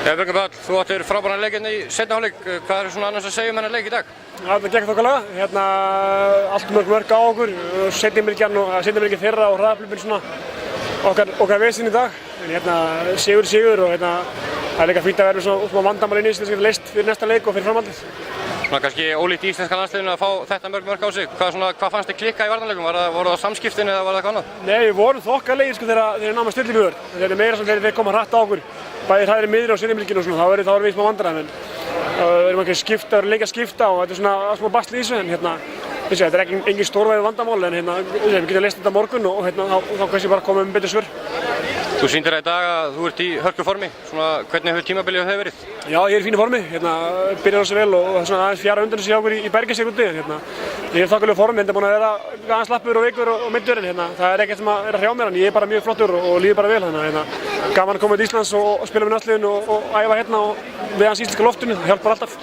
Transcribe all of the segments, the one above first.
Björgvin Páll, þú áttir frábæran leik hérna í seinni hálfleik. Hvað er svona annars að segja þennan leik í dag? Það gekk þokkalega. Allt mörg á okkur. Seinni bylgjan þeirra og hraðaflipin svona okkar vesinn í dag. En sigur og það er líka fínt að vera með svona vandamál inni sem það getur leyst fyrir næsta leik og fyrir framhaldið. Svona kannski ólíkt í íslenska landsliðinu að fá þetta mörg á sig. Hvað fannst þið klikka í varnarleikum? Voru það samskiptin eða var það eitthvað annað? Nei, við vorum þokkalegir þegar þeir náma stilla í mjög. Þeir eru meira sem þeir koma hratt á okkur. Bæði hræðir miðri á seinni og svona, þá erum við smá vandræðum. Við erum ekki leik að skipta og þetta er svona smá basl í þessu. En þetta er engin stórvægið vandamál en við getum leyst þetta morgun og þá kannski bara komum betur svör. Þú sýndir það í dag að þú ert í hörkuformi. Hvernig hefur tímabilið hefur verið? Já, ég er í fínu formi. Byrjar á sig vel og svona aðeins fjara undan þessu hjá okkur í Bergisík úti. Ég er þokkalega formi, enda búinn að vera aðeins slappur og veikur og meiddur en það er ekkert sem að vera hrjá mér en ég er bara mjög flottur og líður bara vel. Gaman að koma til Íslands og spila með landsliðinu og æfa hérna og við hans íslenska loftinu, það hjálpar alltaf.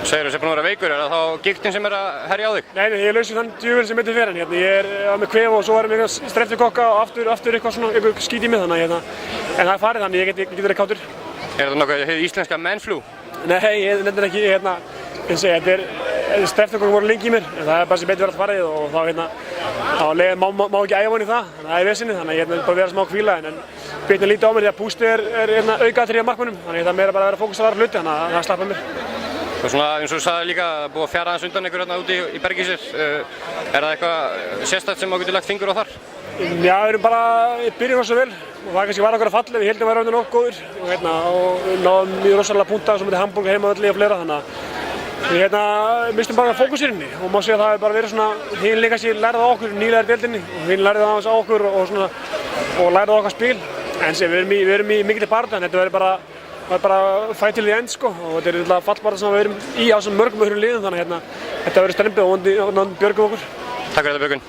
Segir þú sem búinn að vera veikur, er það þá gigtin sem er að herja á þig? Nei, ég er laus við þann djöfulinn sem meiddur fyrir en ég er með kvef og svo erum við streptokokka og aftur eitthvað skít í mig þannig en það er farið þannig ég get verið kátur. Er þetta nokkuð hið íslenska manflu? Nei, þetta er ekki, streptokokka voru lengi í mér en það er bara sem betur verið að farið og þá má ekki æfa hann í það, það er vesinni þannig ég er bara að vera smá hvíla en bitna lítið á mér því að pústi er aukaðatriði á markmönnum þannig það er meira bara að vera fókus að vera hluti þannig að það slappar mér. Og svona eins og þú sagði líka, búið að fjara aðeins undan ykkur hérna úti í Bergisík. Er það eitthvað sérstakt sem þú getur lagt fingur á þar? Já, við erum bara, byrjum svo vel og það kannski var okkar að falla, við heldum að vera nokkuð góðir og náðum mjög rosalega punta sem heitir Hamburg heimavelli og fleira þannig að við mistum bara fókusirinn og má segja að það er bara verið svona, hinn líka sér lærið á okkur, nýlega deildinni og hinn lærið aðeins á okkur og lærið á okkar spil en við erum í mikilli baráttu en þetta verður bara fight till the end sko og þetta er alltaf fallbaráttu sem við erum í á þessum mörgum öðrum liðum þannig að þetta verður strempið og vonandi björgum okkur. Takk fyrir þetta Björgvin.